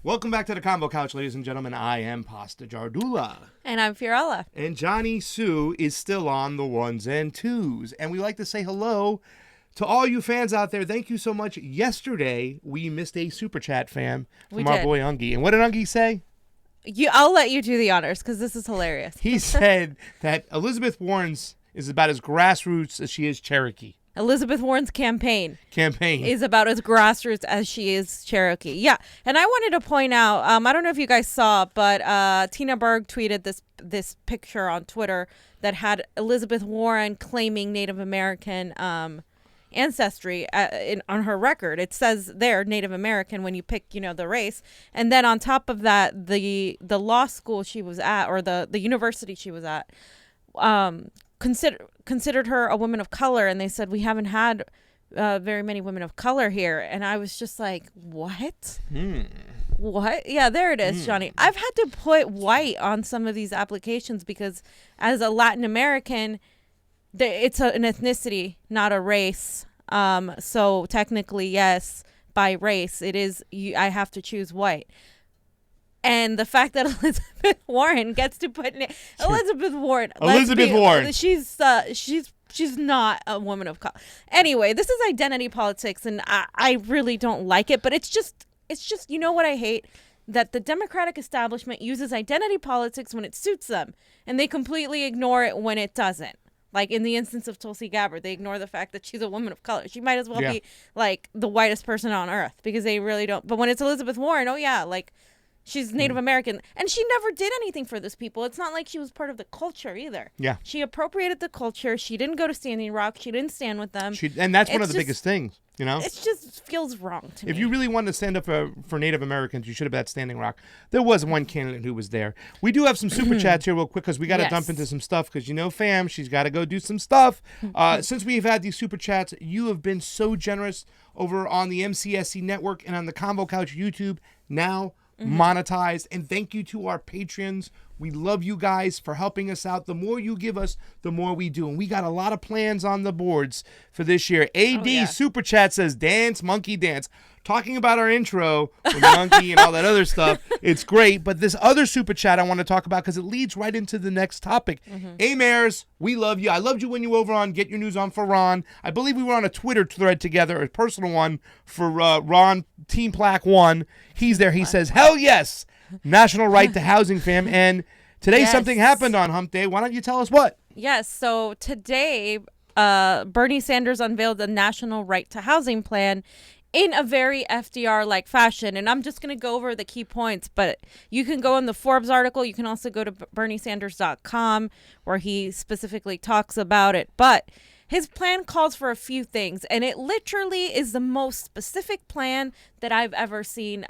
Welcome back to the CONVO Couch, ladies and gentlemen. I am Pasta Jardula. And I'm Fiorella. And Jonny Sue is still on the ones and twos. And we like to say hello to all you fans out there. Thank you so much. Yesterday, we missed a super chat, fam, from our boy Ungie. And what did Ungie say? I'll let you do the honors because this is hilarious. He said that Elizabeth Warren's is about as grassroots as she is Cherokee. Elizabeth Warren's campaign is about as grassroots as she is Cherokee. Yeah, and I wanted to point out, I don't know if you guys saw, but Tina Berg tweeted this picture on Twitter that had Elizabeth Warren claiming Native American ancestry on her record. It says there Native American when you pick, the race, and then on top of that, the law school she was at or the university she was at considered her a woman of color, and they said we haven't had very many women of color here, and I was just like, what? What? Yeah, there it is, Johnny. I've had to put white on some of these applications because as a Latin American, it's an ethnicity, not a race. So technically, yes, by race, it is. I have to choose white. And the fact that Elizabeth Warren gets to put Elizabeth Warren, she's not a woman of color. Anyway, this is identity politics, and I really don't like it. But it's just you know what I hate? That the Democratic establishment uses identity politics when it suits them, and they completely ignore it when it doesn't. Like in the instance of Tulsi Gabbard, they ignore the fact that she's a woman of color. She might as well be like the whitest person on earth because they really don't. But when it's Elizabeth Warren, oh yeah, like. She's Native American, and she never did anything for this people. It's not like she was part of the culture either. Yeah. She appropriated the culture. She didn't go to Standing Rock. She didn't stand with them. And that's one of the biggest things, It just feels wrong to me. If you really wanted to stand up for Native Americans, you should have been at Standing Rock. There was one candidate who was there. We do have some super chats here real quick because we got to dump into some stuff because, fam, she's got to go do some stuff. Since we've had these super chats, you have been so generous over on the MCSC network and on the CONVO Couch YouTube now. Monetized, and thank you to our patrons. We love you guys for helping us out. The more you give us, the more we do, and we got a lot of plans on the boards for this year. Super Chat says dance monkey dance, talking about our intro with the monkey and all that other stuff. It's great, but this other super chat I want to talk about because it leads right into the next topic. Mares, we love you. I loved you when you were over on Get Your News on for Ron. I believe we were on a Twitter thread together, a personal one for Ron Team Plaque 1. He's there. He says, hell yes, national right to housing, fam. And today something happened on Hump Day. Why don't you tell us what? Yes, so today Bernie Sanders unveiled the national right to housing plan in a very FDR-like fashion. And I'm just going to go over the key points, but you can go in the Forbes article. You can also go to berniesanders.com where he specifically talks about it. But his plan calls for a few things, and it literally is the most specific plan that I've ever seen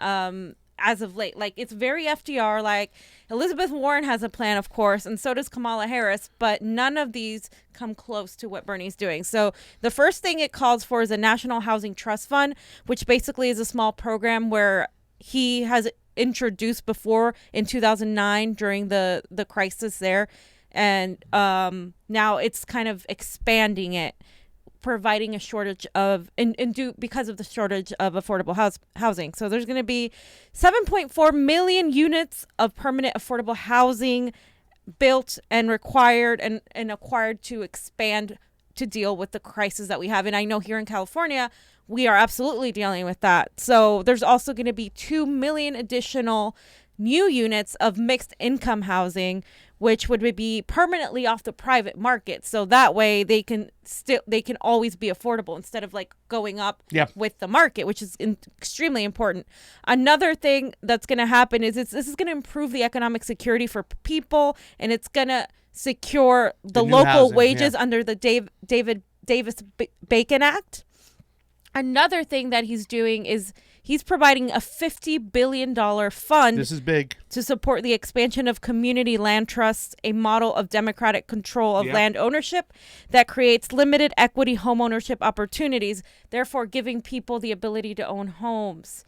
as of late. Like, it's very FDR. Like, Elizabeth Warren has a plan, of course, and so does Kamala Harris, but none of these come close to what Bernie's doing. So the first thing it calls for is a National Housing Trust Fund, which basically is a small program where he has introduced before in 2009 during the crisis there. And now it's kind of expanding it, providing a shortage of because of the shortage of affordable housing. So there's going to be 7.4 million units of permanent affordable housing built and required and acquired to expand to deal with the crisis that we have. And I know here in California, we are absolutely dealing with that. So there's also going to be 2 million additional new units of mixed income housing, which would be permanently off the private market. So that way they can always be affordable instead of like going up with the market, which is extremely important. Another thing that's going to happen is this is going to improve the economic security for people, and it's going to secure the local housing, wages under the Davis-Bacon Act. Another thing that he's doing is he's providing a $50 billion fund. This is big. To support the expansion of community land trusts, a model of democratic control of land ownership that creates limited equity home ownership opportunities, therefore giving people the ability to own homes.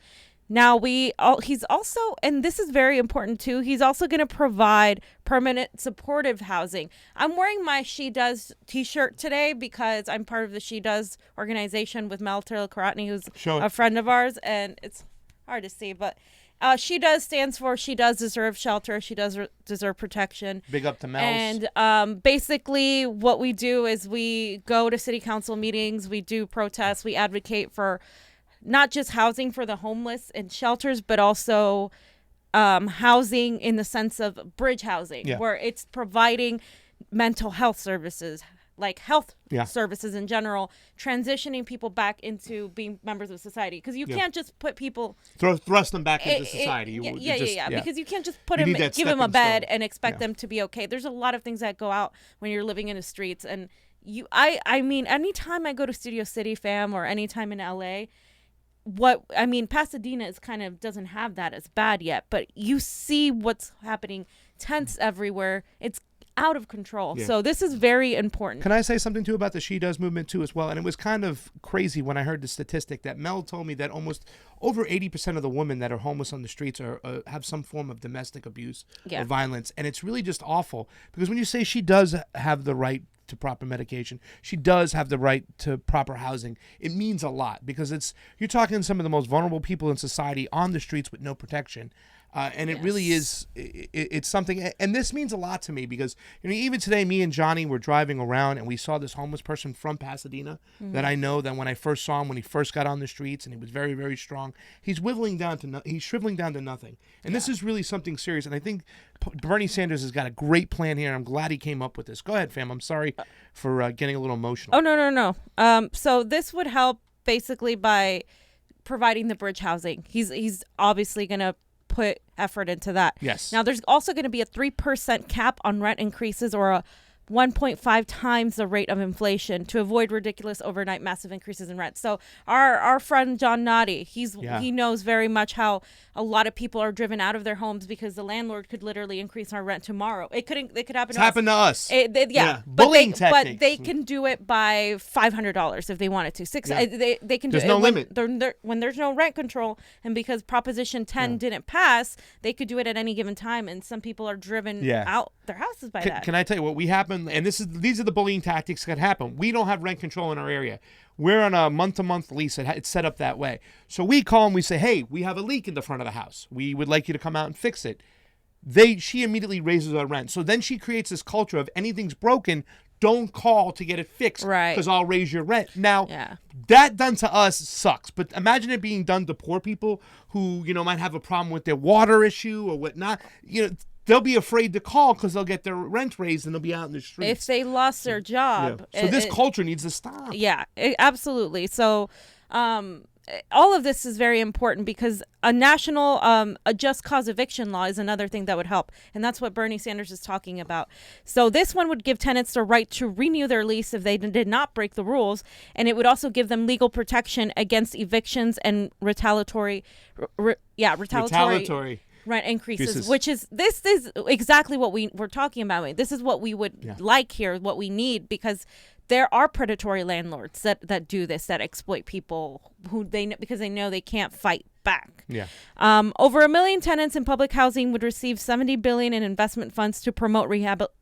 Now, he's also, and this is very important too, he's also going to provide permanent supportive housing. I'm wearing my She Does t-shirt today because I'm part of the She Does organization with Mel Karatni, who's a friend of ours, and it's hard to see, but She Does stands for She Does Deserve Shelter. She does deserve protection. Big up to Mel. And basically what we do is we go to city council meetings. We do protests. We advocate for not just housing for the homeless and shelters, but also housing in the sense of bridge housing, where it's providing mental health services, like health services in general, transitioning people back into being members of society. Because you can't just put people... Thrust them back into society. Because you can't just give them a bed and expect them to be okay. There's a lot of things that go out when you're living in the streets. And I mean, anytime I go to Studio City, fam, or anytime in LA... Pasadena is kind of doesn't have that as bad yet, but you see what's happening, tents everywhere. It's out of control. So this is very important. Can I say something too about the She Does movement too as well? And it was kind of crazy when I heard the statistic that Mel told me that almost over 80% of the women that are homeless on the streets are have some form of domestic abuse or violence. And it's really just awful because when you say she does have the right to proper medication, she does have the right to proper housing, it means a lot because you're talking to some of the most vulnerable people in society on the streets with no protection. And it really is, it's something, and this means a lot to me because, even today, me and Johnny were driving around and we saw this homeless person from Pasadena that I know that when I first saw him, when he first got on the streets and he was very, very strong, he's shriveling down to nothing. And this is really something serious. And I think Bernie Sanders has got a great plan here. And I'm glad he came up with this. Go ahead, fam. I'm sorry for getting a little emotional. Oh, no. So this would help basically by providing the bridge housing. He's obviously going to put effort into that. Yes. Now, there's also going to be a 3% cap on rent increases or a 1.5 times the rate of inflation to avoid ridiculous overnight massive increases in rent. So our friend John Noddy, he knows very much how a lot of people are driven out of their homes because the landlord could literally increase our rent tomorrow. It could happen. It's happened to us. Bullying techniques. But they can do it by $500 if they wanted to. They can do There's it no limit. When there's no rent control, and because Proposition 10 didn't pass, they could do it at any given time. And some people are driven out their houses by that. Can I tell you what we happen? And these are the bullying tactics that happen. We don't have rent control in our area. We're on a month-to-month lease. It's set up that way. So we call and we say, hey, we have a leak in the front of the house. We would like you to come out and fix it. She immediately raises our rent. So then she creates this culture of anything's broken, don't call to get it fixed because I'll raise your rent. Now, that done to us sucks. But imagine it being done to poor people who, might have a problem with their water issue or whatnot. They'll be afraid to call because they'll get their rent raised and they'll be out in the streets. If they lost their job. So this culture needs to stop. Yeah, absolutely. So all of this is very important because a national a just cause eviction law is another thing that would help. And that's what Bernie Sanders is talking about. So this one would give tenants the right to renew their lease if they did not break the rules. And it would also give them legal protection against evictions and retaliatory rent increases, which is this is exactly what we're talking about. This is what we would like here, what we need, because there are predatory landlords that do this, that exploit people because they know they can't fight back. Over 1 million tenants in public housing would receive $70 billion in investment funds to promote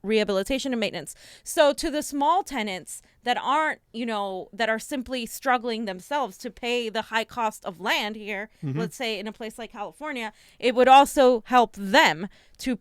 rehabilitation and maintenance. So to the small tenants that aren't, that are simply struggling themselves to pay the high cost of land here, let's say in a place like California, it would also help them to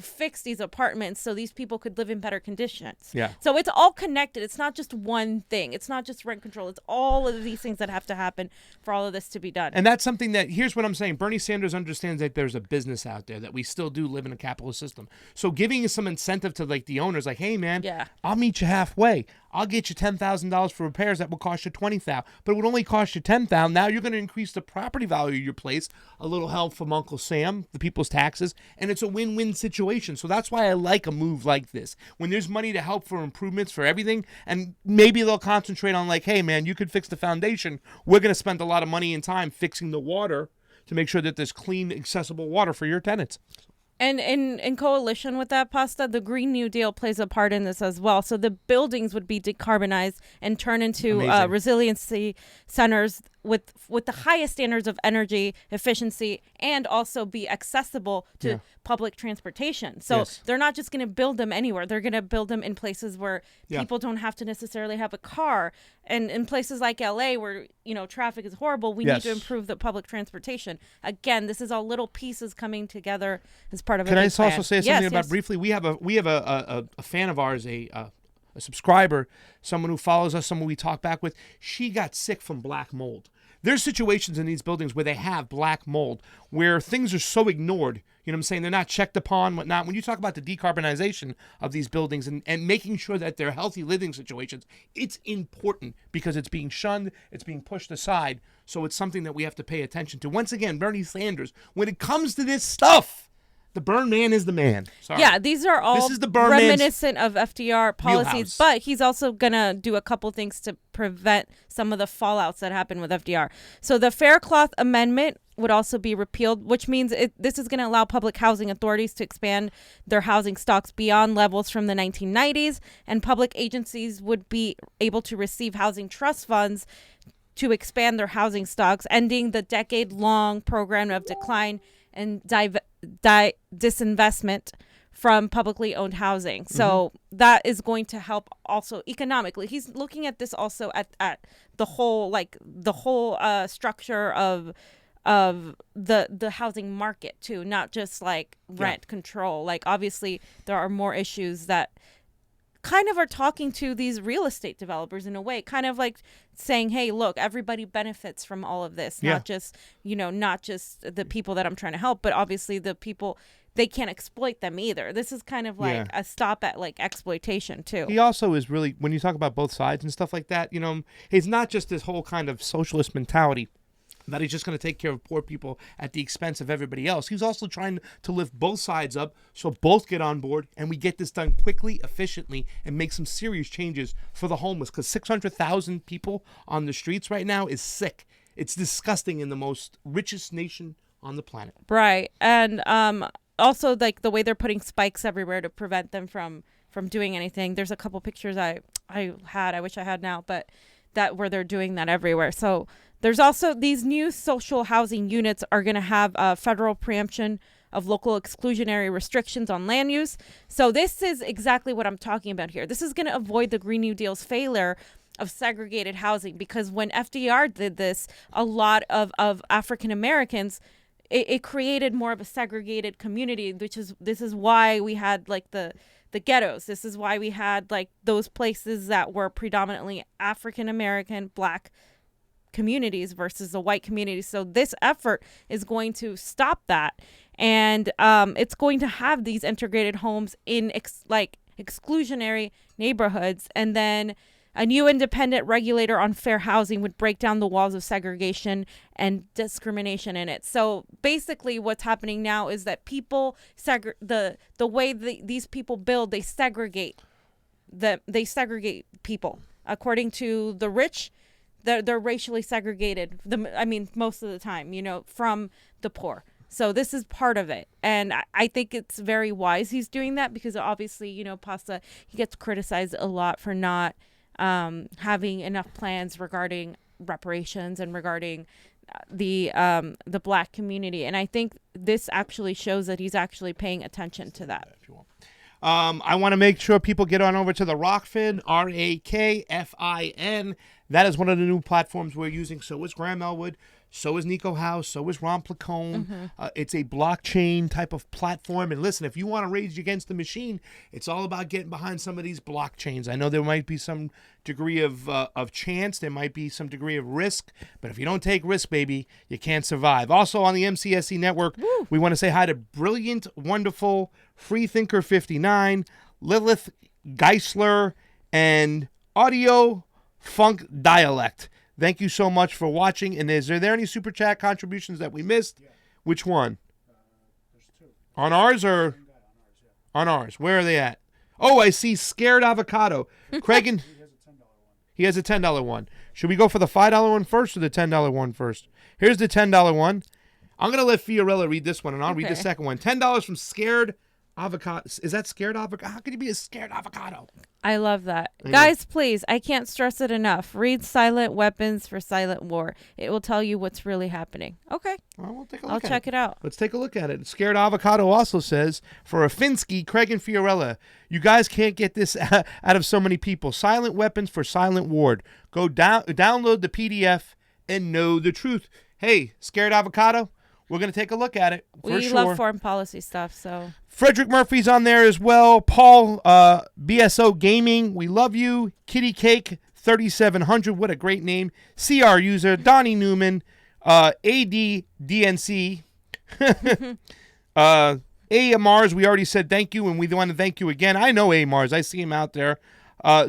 fix these apartments so these people could live in better conditions. So it's all connected. It's not just one thing. It's not just rent control. It's all of these things that have to happen for all of this to be done. And that's something that, here's what I'm saying, Bernie Sanders understands that there's a business out there, that we still do live in a capitalist system. So giving some incentive to the owners, like, hey man, I'll meet you halfway. I'll get you $10,000 for repairs that will cost you $20,000, but it would only cost you $10,000. Now you're going to increase the property value of your place. A little help from Uncle Sam, the people's taxes, and it's a win-win situation. So that's why I like a move like this. When there's money to help for improvements for everything, and maybe they'll concentrate on hey man, you could fix the foundation. We're going to spend a lot of money and time fixing the water to make sure that there's clean, accessible water for your tenants. And in coalition with that, Pasta, the Green New Deal plays a part in this as well. So the buildings would be decarbonized and turned into resiliency centers with the highest standards of energy efficiency and also be accessible to public transportation. So they're not just going to build them anywhere. They're going to build them in places where people don't have to necessarily have a car. And in places like LA where, traffic is horrible, we need to improve the public transportation. Again, this is all little pieces coming together as part of a big plan. Can I also say something about briefly? We have a fan of ours, a subscriber, someone who follows us, someone we talk back with. She got sick from black mold. There's situations in these buildings where they have black mold, where things are so ignored. You know what I'm saying? They're not checked upon, whatnot. When you talk about the decarbonization of these buildings and making sure that they're healthy living situations, it's important because it's being shunned, it's being pushed aside. So it's something that we have to pay attention to. Once again, Bernie Sanders, when it comes to this stuff, the Burn Man is the man. Sorry. Yeah, these are all reminiscent of FDR policies, wheelhouse. but he's also going to do a couple things to prevent some of the fallouts that happened with FDR. So the Faircloth Amendment would also be repealed, which means this is going to allow public housing authorities to expand their housing stocks beyond levels from the 1990s, and public agencies would be able to receive housing trust funds to expand their housing stocks, ending the decade-long program of decline and disinvestment from publicly owned housing. So that is going to help also economically. He's looking at this also at the whole structure of the housing market too, not just like rent control. Like obviously there are more issues that kind of are talking to these real estate developers in a way, kind of like saying, hey, look, everybody benefits from all of this, not just the people that I'm trying to help, but obviously the people, they can't exploit them either. This is kind of like a stop at like exploitation too. He also is really, when you talk about both sides and stuff like that, he's not just this whole kind of socialist mentality that he's just going to take care of poor people at the expense of everybody else. He's also trying to lift both sides up so both get on board and we get this done quickly, efficiently, and make some serious changes for the homeless, because 600,000 people on the streets right now is sick. It's disgusting in the most richest nation on the planet. Right. And also like the way they're putting spikes everywhere to prevent them from doing anything. There's a couple pictures I wish I had now, but that where they're doing that everywhere. So there's also these new social housing units are going to have federal preemption of local exclusionary restrictions on land use. So this is exactly what I'm talking about here. This is going to avoid the Green New Deal's failure of segregated housing, because when FDR did this, a lot of African Americans, it created more of a segregated community, this is why we had like the ghettos. This is why we had like those places that were predominantly African American, Black communities versus the white community. So this effort is going to stop that, and it's going to have these integrated homes in exclusionary neighborhoods, and then a new independent regulator on fair housing would break down the walls of segregation and discrimination in it. So basically what's happening now is that people the way these people build, they segregate people according to the rich. They're racially segregated. Most of the time, from the poor. So this is part of it. And I think it's very wise he's doing that, because obviously, Pasta, he gets criticized a lot for not having enough plans regarding reparations and regarding the Black community. And I think this actually shows that he's actually paying attention to that. I want to make sure people get on over to the Rockfin, RAKFIN. That is one of the new platforms we're using. So is Graham Elwood. So is Nico House. So is Ron Placone. It's a blockchain type of platform. And listen, if you want to rage against the machine, it's all about getting behind some of these blockchains. I know there might be some degree of chance. There might be some degree of risk. But if you don't take risk, baby, you can't survive. Also on the MCSC network, we want to say hi to Brilliant, Wonderful, Freethinker 59, Lilith Geisler, and Audio Funk Dialect. Thank you so much for watching. And are there any super chat contributions that we missed? Yeah. Which one? There's two. On ours or? On ours. Where are they at? Oh, I see Scared Avocado. Craig and he has a $10 one. Should we go for the $5 one first or the $10 one first? Here's the $10 one. I'm going to let Fiorella read this one, and I'll read the second one. $10 from Scared Avocado. Is that scared avocado? How could you be a scared avocado? I love that. I know. Guys, please, I can't stress it enough. Read Silent Weapons for Silent War. It will tell you what's really happening. Okay. Well, we'll take a look I'll at check it out. Let's take a look at it. Scared Avocado also says, for Afinsky, Craig and Fiorella, you guys can't get this out of so many people. Silent Weapons for Silent Ward. Go download the PDF and know the truth. Hey, Scared Avocado, we're going to take a look at it. We love foreign policy stuff, so. Frederick Murphy's on there as well. Paul, BSO Gaming, we love you. Kitty Cake 3700, what a great name. CR User, Donnie Newman, ADDNC. A Mars, we already said thank you, and we want to thank you again. I know A Mars, I see him out there.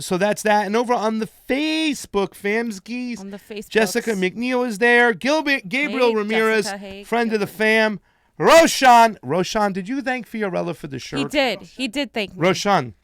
So that's that. And over on the Facebook, Famskis, On the Facebook. Jessica McNeil is there. Gabriel Ramirez, Jessica. Hey, friend of the fam. Roshan, did you thank Fiorella for the shirt? He did thank me. Roshan,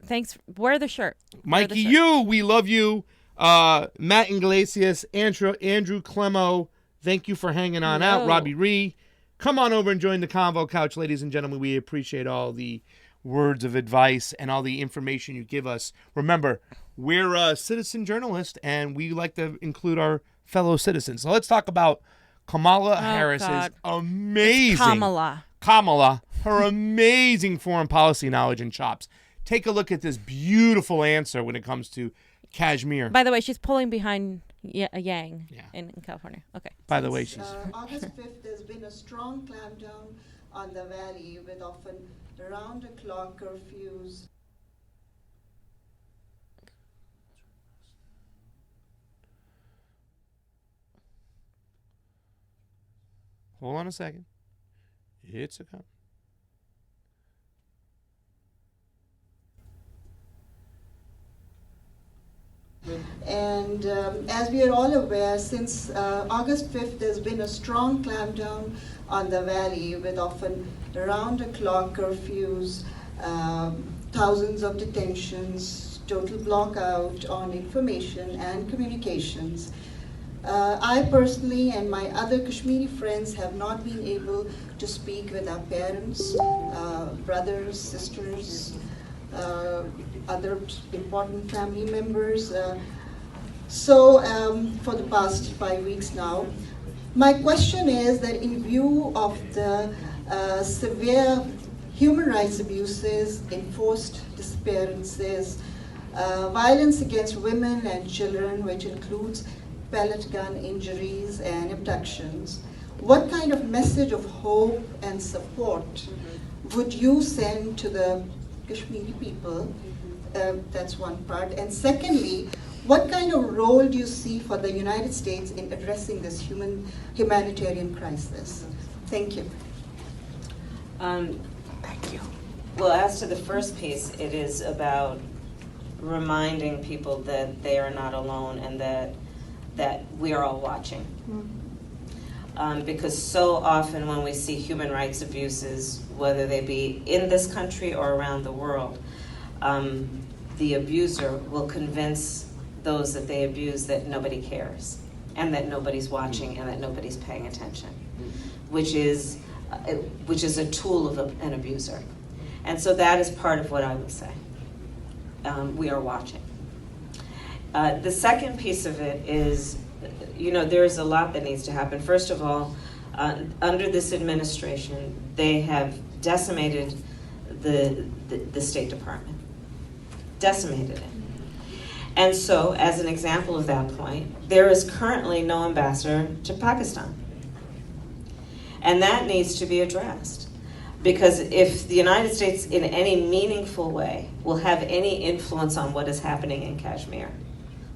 thanks. Wear the shirt. Mikey, you, we love you. Matt Iglesias, Andrew Clemo, thank you for hanging on out. Robbie Ree, come on over and join the Convo Couch, ladies and gentlemen. We appreciate all the words of advice and all the information you give us. Remember, we're a citizen journalist, and we like to include our fellow citizens. So let's talk about Kamala Harris's amazing... It's Kamala, her amazing foreign policy knowledge and chops. Take a look at this beautiful answer when it comes to Kashmir. By the way, she's pulling behind Yang in California. Okay. By the way, she's... August 5th, there's been a strong clampdown on the valley with often round-the-clock curfews. Hold on a second. It's a come. And as we are all aware, since August 5th, there's been a strong clampdown on the valley with often round-the-clock curfews, thousands of detentions, total blockout on information and communications. I personally and my other Kashmiri friends have not been able to speak with our parents, brothers, sisters, other important family members. For the past 5 weeks now, my question is that in view of the severe human rights abuses, enforced disappearances, violence against women and children, which includes pellet gun injuries and abductions, what kind of message of hope and support would you send to the Kashmiri people? That's one part. And secondly, what kind of role do you see for the United States in addressing this humanitarian crisis? Thank you. Thank you. Well, as to the first piece, it is about reminding people that they are not alone and that we are all watching. Because so often when we see human rights abuses, whether they be in this country or around the world, the abuser will convince those that they abuse that nobody cares and that nobody's watching and that nobody's paying attention, which is a tool of an abuser. And so that is part of what I would say. We are watching. The second piece of it is, there is a lot that needs to happen. First of all, under this administration, they have decimated the State Department. Decimated it. And so, as an example of that point, there is currently no ambassador to Pakistan. And that needs to be addressed. Because if the United States in any meaningful way will have any influence on what is happening in Kashmir,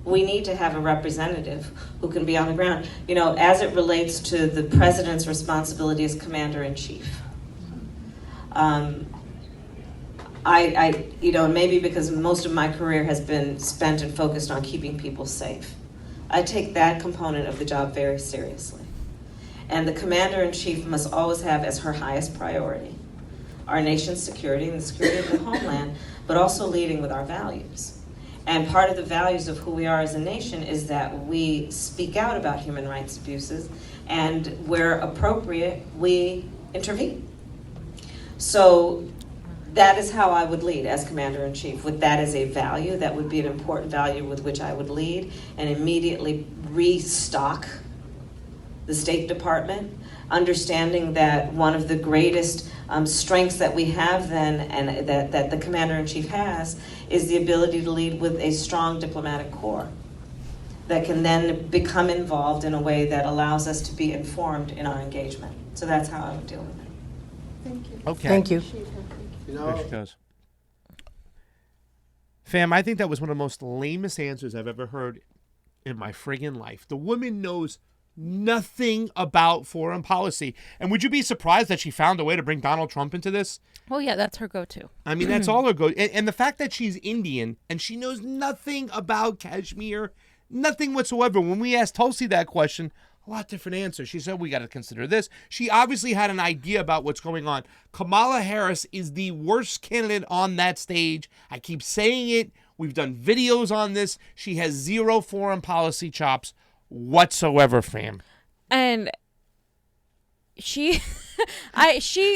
we need to have a representative who can be on the ground, as it relates to the president's responsibility as commander-in-chief. Maybe because most of my career has been spent and focused on keeping people safe, I take that component of the job very seriously. And the commander-in-chief must always have as her highest priority our nation's security and the security of the homeland, but also leading with our values. And part of the values of who we are as a nation is that we speak out about human rights abuses, and where appropriate, we intervene. So that is how I would lead as Commander-in-Chief. With that as a value, that would be an important value with which I would lead, and immediately restock the State Department, understanding that one of the greatest strengths that we have then, and that the Commander-in-Chief has, is the ability to lead with a strong diplomatic corps that can then become involved in a way that allows us to be informed in our engagement. So that's how I would deal with it. Thank you. Okay. Thank you. You There know, she goes. Fam, I think that was one of the most lamest answers I've ever heard in my friggin' life. The woman knows nothing about foreign policy. And would you be surprised that she found a way to bring Donald Trump into this? Well, yeah, that's her go-to. I mean, that's all her go. And the fact that she's Indian and she knows nothing about Kashmir, nothing whatsoever. When we asked Tulsi that question, a lot different answer. She said, we got to consider this. She obviously had an idea about what's going on. Kamala Harris is the worst candidate on that stage. I keep saying it. We've done videos on this. She has zero foreign policy chops whatsoever, fam. And she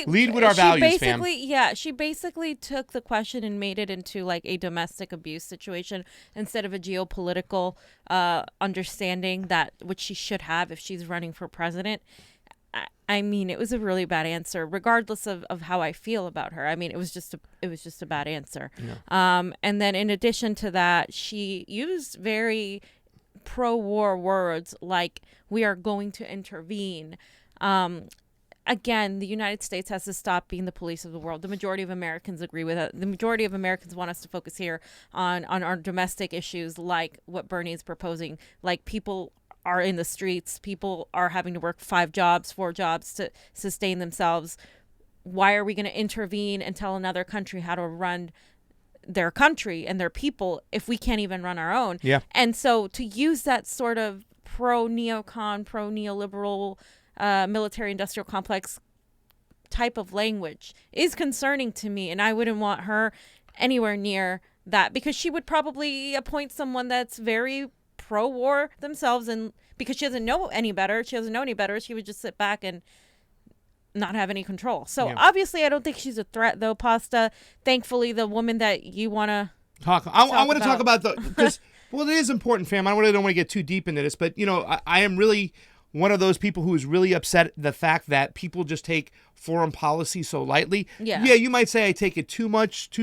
Lead with our values, fam. She basically took the question and made it into like a domestic abuse situation instead of a geopolitical understanding, that which she should have if she's running for president. I mean, it was a really bad answer, regardless of how I feel about her. I mean, it was just a bad answer. Yeah. And then in addition to that, she used very pro-war words like, we are going to intervene. Again, the United States has to stop being the police of the world. The majority of Americans agree with it. The majority of Americans want us to focus here on our domestic issues, like what Bernie is proposing. Like, people are in the streets. People are having to work 4 jobs to sustain themselves. Why are we going to intervene and tell another country how to run their country and their people if we can't even run our own? Yeah. And so to use that sort of pro-neocon, pro-neoliberal military-industrial complex type of language is concerning to me, and I wouldn't want her anywhere near that, because she would probably appoint someone that's very pro-war themselves, and because she doesn't know any better, she would just sit back and not have any control. So obviously I don't think she's a threat, though, Pasta. Thankfully, the woman that you want to I want to talk about because well, it is important, fam. I really don't want to get too deep into this, but I am really one of those people who is really upset at the fact that people just take foreign policy so lightly. Yeah, you might say I take it too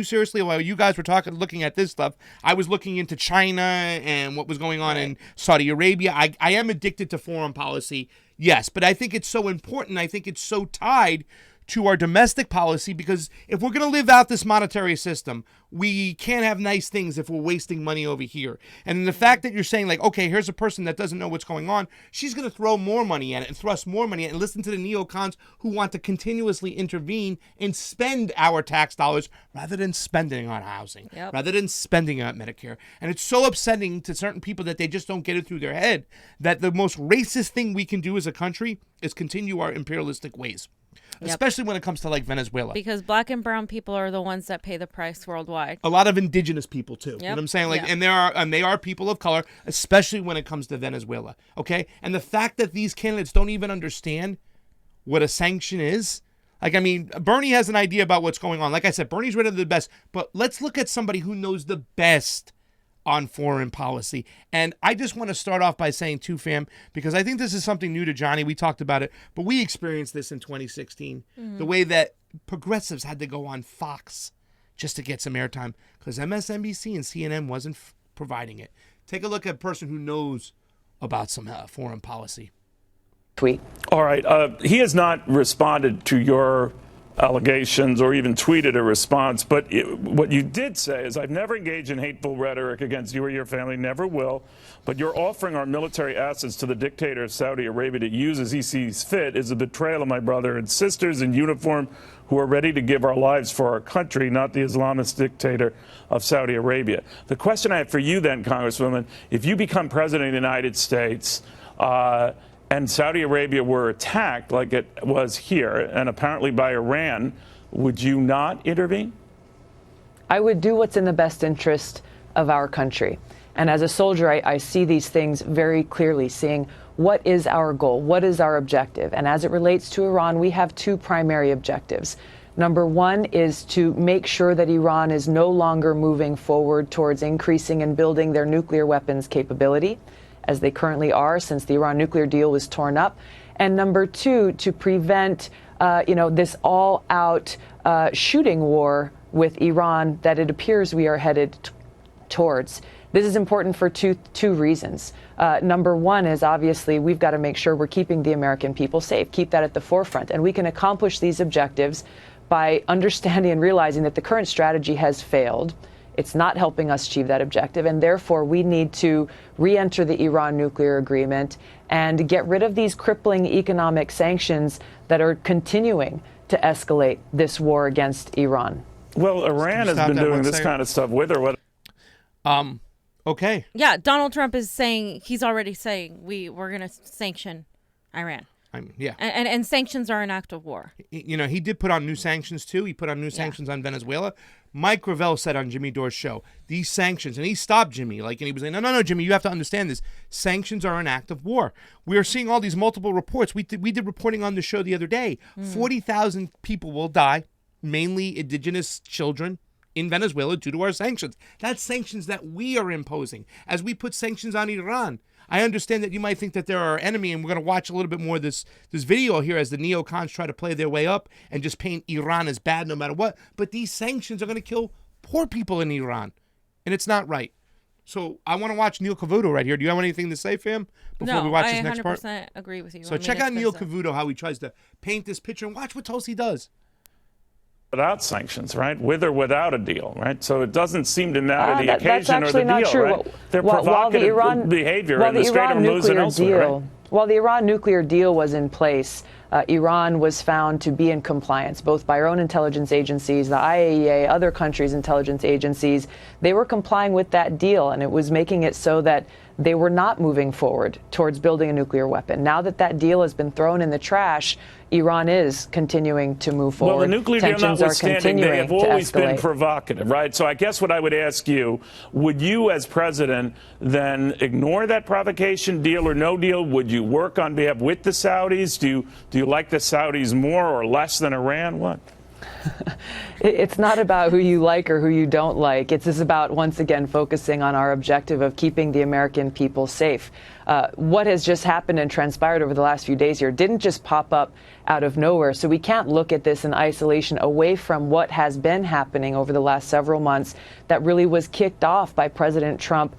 seriously. While you guys were looking at this stuff, I was looking into China and what was going on in Saudi Arabia. I am addicted to foreign policy, yes, but I think it's so important. I think it's so tied to our domestic policy, because if we're going to live out this monetary system, we can't have nice things if we're wasting money over here. And the fact that you're saying, like, okay, here's a person that doesn't know what's going on, she's going to throw more money at it and thrust more money at it and listen to the neocons who want to continuously intervene and spend our tax dollars rather than spending on housing, rather than spending on Medicare. And it's so upsetting to certain people that they just don't get it through their head that the most racist thing we can do as a country is continue our imperialistic ways. Especially when it comes to like Venezuela. Because black and brown people are the ones that pay the price worldwide. A lot of indigenous people too. You know what I'm saying? Like, and they are people of color, especially when it comes to Venezuela. Okay? And the fact that these candidates don't even understand what a sanction is. Like, I mean, Bernie has an idea about what's going on. Like I said, Bernie's ready to the best. But let's look at somebody who knows the best on foreign policy. And I just want to start off by saying too, fam, because I think this is something new to Johnny. We talked about it, but we experienced this in 2016. The way that progressives had to go on Fox just to get some airtime because MSNBC and CNN wasn't providing it. Take a look at a person who knows about some foreign policy. Tweet. All right. He has not responded to your allegations or even tweeted a response. But what you did say is, I've never engaged in hateful rhetoric against you or your family, never will. But you're offering our military assets to the dictator of Saudi Arabia to use as he sees fit is a betrayal of my brother and sisters in uniform who are ready to give our lives for our country, not the Islamist dictator of Saudi Arabia. The question I have for you then, Congresswoman, if you become president of the United States, and Saudi Arabia were attacked like it was here, and apparently by Iran, would you not intervene? I would do what's in the best interest of our country. And as a soldier, I see these things very clearly, seeing what is our goal? What is our objective? And as it relates to Iran, we have two primary objectives. Number one is to make sure that Iran is no longer moving forward towards increasing and building their nuclear weapons capability, as they currently are since the Iran nuclear deal was torn up. And number two, to prevent this all-out shooting war with Iran that it appears we are headed towards. This is important for two reasons. Number one is obviously we've got to make sure we're keeping the American people safe, keep that at the forefront. And we can accomplish these objectives by understanding and realizing that the current strategy has failed. It's not helping us achieve that objective, and therefore we need to re-enter the Iran nuclear agreement and get rid of these crippling economic sanctions that are continuing to escalate this war against Iran. Well, Iran has been doing this kind of stuff with or what? Okay. Yeah, Donald Trump is saying, he's already saying we're going to sanction Iran. Yeah. And sanctions are an act of war. He did put on new sanctions, too. He put on new sanctions on Venezuela. Mike Gravel said on Jimmy Dore's show, these sanctions, and he stopped Jimmy, and he was like, no, Jimmy, you have to understand this. Sanctions are an act of war. We are seeing all these multiple reports. We did reporting on the show the other day. 40,000 people will die, mainly indigenous children, in Venezuela due to our sanctions. That's sanctions that we are imposing. As we put sanctions on Iran, I understand that you might think that they're our enemy, and we're going to watch a little bit more of this video here as the neocons try to play their way up and just paint Iran as bad no matter what. But these sanctions are going to kill poor people in Iran, and it's not right. So I want to watch Neil Cavuto right here. Do you have anything to say, fam, before we watch this next part? No, I 100% agree with you. So check out Neil Cavuto, how he tries to paint this picture, and watch what Tulsi does. Without sanctions, right? With or without a deal, right? So it doesn't seem to matter the that's occasion or the actually not deal, true. right? They're provocative behavior in the Strait of Hormuz and elsewhere, right? While the Iran nuclear deal was in place, Iran was found to be in compliance, both by our own intelligence agencies, the IAEA, other countries' intelligence agencies. They were complying with that deal, and it was making it so that they were not moving forward towards building a nuclear weapon. Now that that deal has been thrown in the trash, Iran is continuing to move forward. Well, the nuclear deal notwithstanding, they have always been escalate. provocative, right? So I guess what I would ask you, would you as president then ignore that provocation, deal or no deal? Would you work on behalf with the Saudis? Do you like the Saudis more or less than Iran? What? It's not about who you like or who you don't like. It's just about, once again, focusing on our objective of keeping the American people safe. What has just happened and transpired over the last few days here didn't just pop up out of nowhere. So we can't look at this in isolation away from what has been happening over the last several months that really was kicked off by President Trump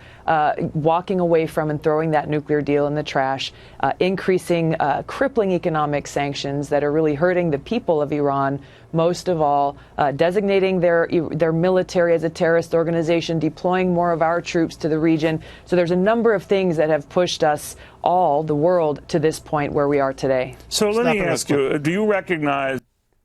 walking away from and throwing that nuclear deal in the trash, increasing crippling economic sanctions that are really hurting the people of Iran, most of all, designating their military as a terrorist organization, deploying more of our troops to the region. So there's a number of things that have pushed us all, the world, to this point where we are today. So let me ask you, do you recognize...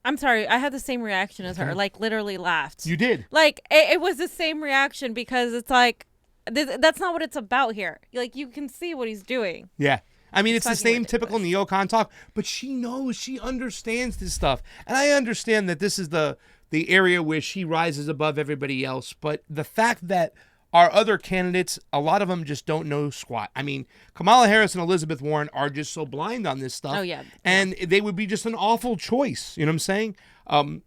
I'm sorry, I had the same reaction as her, like literally laughed. You did? Like, it was the same reaction because it's like, that's not what it's about here. Like, you can see what he's doing. Yeah. I mean, it's the same typical neocon talk, but she knows, she understands this stuff. And I understand that this is the area where she rises above everybody else. But the fact that our other candidates, a lot of them just don't know squat. I mean, Kamala Harris and Elizabeth Warren are just so blind on this stuff. Oh, yeah. And they would be just an awful choice. You know what I'm saying?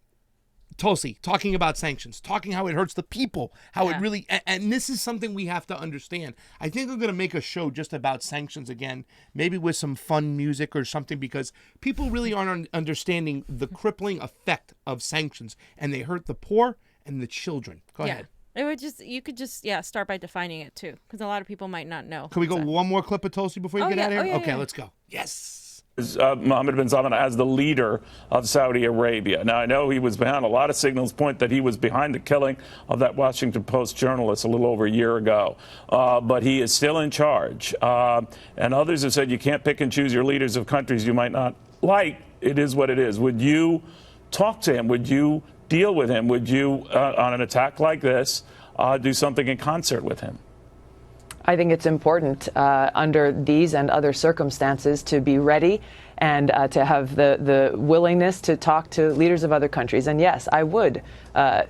Tulsi, talking about sanctions, talking how it hurts the people, how it really, and this is something we have to understand. I think we're going to make a show just about sanctions again, maybe with some fun music or something, because people really aren't understanding the crippling effect of sanctions, and they hurt the poor and the children. Go ahead. It would you could just start by defining it too, because a lot of people might not know. Can we go one more clip of Tulsi before you get out of here? Okay, yeah. let's go. Yes. Mohammed bin Salman as the leader of Saudi Arabia. Now, I know he was behind a lot of signals point that he was behind the killing of that Washington Post journalist a little over a year ago. But he is still in charge. And others have said you can't pick and choose your leaders of countries you might not like. It is what it is. Would you talk to him? Would you deal with him? Would you, on an attack like this, do something in concert with him? I think it's important under these and other circumstances to be ready and to have the willingness to talk to leaders of other countries. And yes, I would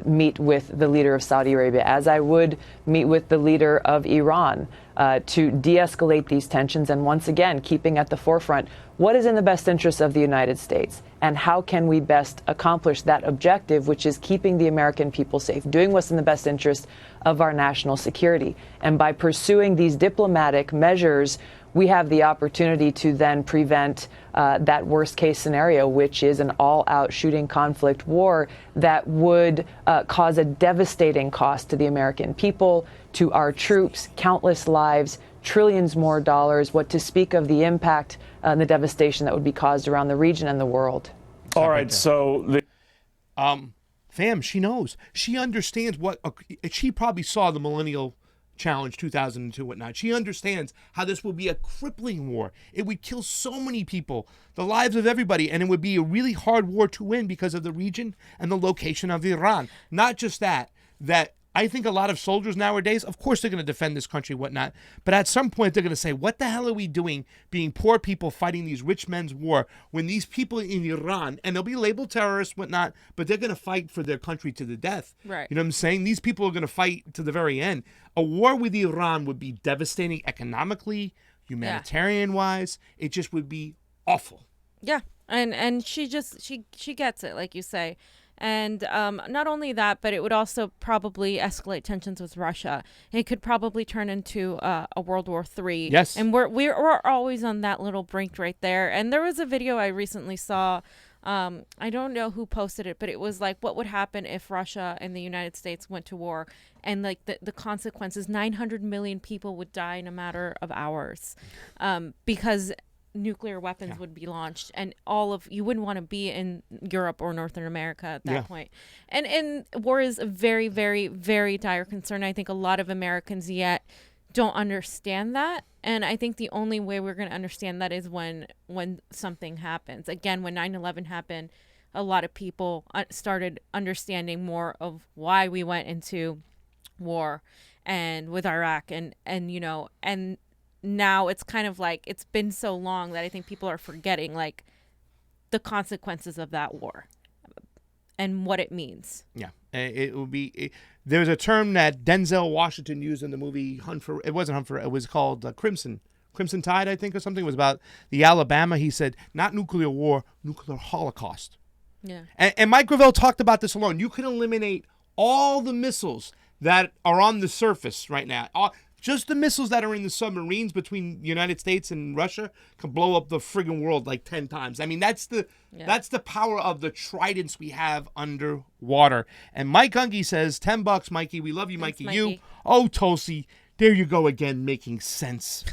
meet with the leader of Saudi Arabia, as I would meet with the leader of Iran, to de-escalate these tensions, and once again, keeping at the forefront what is in the best interest of the United States and how can we best accomplish that objective, which is keeping the American people safe, doing what's in the best interest of our national security. And by pursuing these diplomatic measures, we have the opportunity to then prevent that worst case scenario, which is an all-out shooting conflict war that would cause a devastating cost to the American people, to our troops, countless lives, trillions more dollars, what to speak of the impact and the devastation that would be caused around the region and the world. All right, so fam, she knows. She understands she probably saw the Millennial Challenge 2002 whatnot. She understands how this will be a crippling war. It would kill so many people, the lives of everybody, and it would be a really hard war to win because of the region and the location of Iran. Not just that I think a lot of soldiers nowadays, of course they're going to defend this country, whatnot, but at some point they're going to say, what the hell are we doing being poor people fighting these rich men's war when these people in Iran, and they'll be labeled terrorists, whatnot, but they're going to fight for their country to the death. Right. You know what I'm saying? These people are going to fight to the very end. A war with Iran would be devastating economically, humanitarian-wise. It just would be awful. Yeah, and she gets it, like you say. And not only that, but it would also probably escalate tensions with Russia. It could probably turn into a World War III. Yes. And we're always on that little brink right there. And there was a video I recently saw. I don't know who posted it, but it was like, what would happen if Russia and the United States went to war? And like the consequences, 900 million people would die in a matter of hours because nuclear weapons would be launched, and you wouldn't want to be in Europe or Northern America at that point. And war is a very, very, very dire concern. I think a lot of Americans yet don't understand that, and I think the only way we're going to understand that is when something happens. Again, when 9/11 happened, a lot of people started understanding more of why we went into war and with Iraq and now it's kind of like it's been so long that I think people are forgetting like the consequences of that war and what it means. Yeah, it would be. There's a term that Denzel Washington used in the movie Hunt for. It wasn't Hunt for. It was called Crimson Tide, I think, or something. It was about the Alabama. He said, not nuclear war, nuclear holocaust. Yeah. And Mike Gravel talked about this alone. You can eliminate all the missiles that are on the surface right now. Just the missiles that are in the submarines between the United States and Russia can blow up the friggin' world like 10 times. I mean, that's the power of the tridents we have underwater. And Mike Unge says, $10, Mikey. We love you, Thanks, Mikey. Mikey. Oh, Tulsi, there you go again, making sense.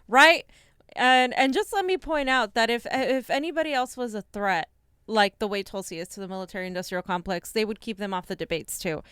Right? And just let me point out that if anybody else was a threat, like the way Tulsi is to the military-industrial complex, they would keep them off the debates too.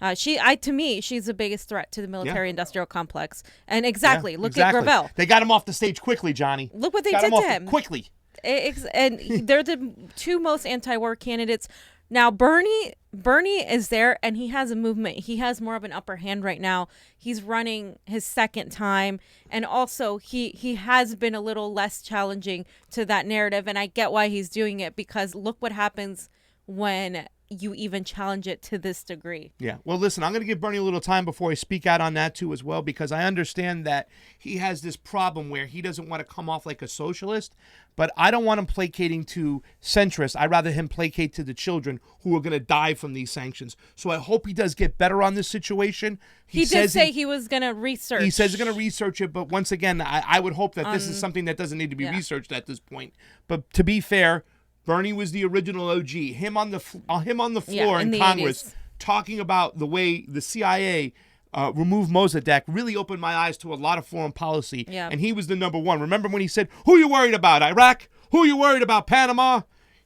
To me, she's the biggest threat to the military-industrial complex. And look at Gravel. They got him off the stage quickly, Johnny. Look what they did to him. Quickly. And they're the two most anti-war candidates. Now, Bernie is there, and he has a movement. He has more of an upper hand right now. He's running his second time, and also he has been a little less challenging to that narrative, and I get why he's doing it, because look what happens when you even challenge it to this degree. Yeah. Well, listen, I'm going to give Bernie a little time before I speak out on that too as well, because I understand that he has this problem where he doesn't want to come off like a socialist, but I don't want him placating to centrists. I'd rather him placate to the children who are going to die from these sanctions. So I hope he does get better on this situation. He did say he was going to research. He says he's going to research it, but once again, I would hope that this is something that doesn't need to be researched at this point. But to be fair, Bernie was the original OG. Him on the floor in Congress 80s. Talking about the way the CIA removed Mossadegh really opened my eyes to a lot of foreign policy. Yeah. And he was the number one. Remember when he said, "Who are you worried about? Iraq? Who are you worried about? Panama?"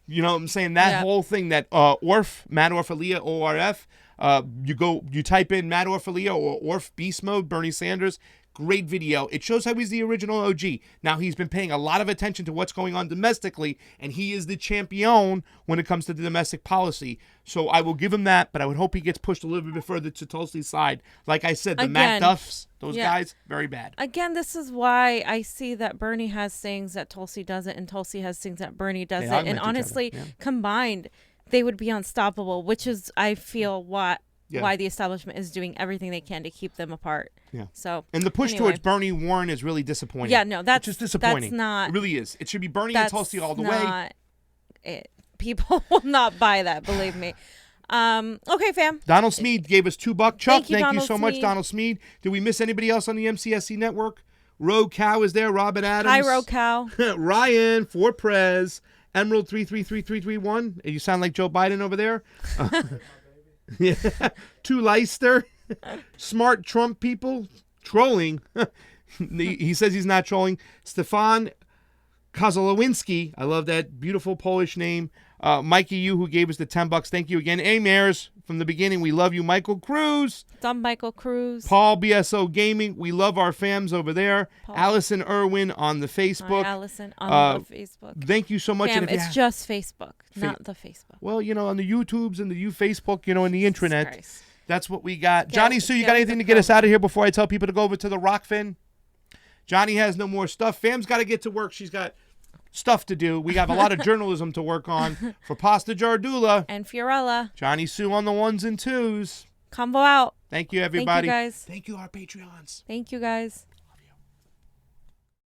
You know what I'm saying? That whole thing, that Matt Orfalia, ORF. You type in Matt Orfalia or Orf Beast Mode, Bernie Sanders. Great video. It shows how he's the original OG. Now, he's been paying a lot of attention to what's going on domestically, and he is the champion when it comes to the domestic policy. So I will give him that, but I would hope he gets pushed a little bit further to Tulsi's side. Like I said, the Matt Duffs, those guys, very bad. Again, this is why I see that Bernie has things that Tulsi doesn't, and Tulsi has things that Bernie doesn't. And honestly, combined, they would be unstoppable, which is, I feel, why the establishment is doing everything they can to keep them apart. Yeah. So and the push towards Bernie Warren is really disappointing. Yeah, no, that's just disappointing. That's not. It really is. It should be Bernie and Tulsi all the way. It. People will not buy that, believe me. Okay, fam. Donald Smead gave us $2. Chuck, thank you so much, Smead. Donald Smead. Did we miss anybody else on the MCSC network? Rogue Cow is there. Robin Adams. Hi, Rogue Cow. Ryan for Prez. Emerald 333331. You sound like Joe Biden over there. Yeah. To Leister. Smart Trump people trolling. He says he's not trolling. Stefan Kozolowinski. I love that beautiful Polish name. Mikey Yu, who gave us the $10. Thank you again. Mares, from the beginning, we love you. Michael Cruz. Some Michael Cruz. Paul BSO Gaming. We love our fams over there. Paul. Allison Irwin on the Facebook. Hi, Allison on the Facebook. Thank you so much. Fam, it's just Facebook, not the Facebook. Well, on the YouTubes and the Facebook, and the intranet. That's what we got. Johnny Sue, you got anything to get us out of here before I tell people to go over to the Rockfin? Johnny has no more stuff. Fam's got to get to work. She's got stuff to do. We have a lot of journalism to work on. For Pasta Jardula and Fiorella, Johnny Sue on the 1s and 2s. Combo out. Thank you, everybody. Thank you, guys. Thank you, our Patreons. Thank you, guys.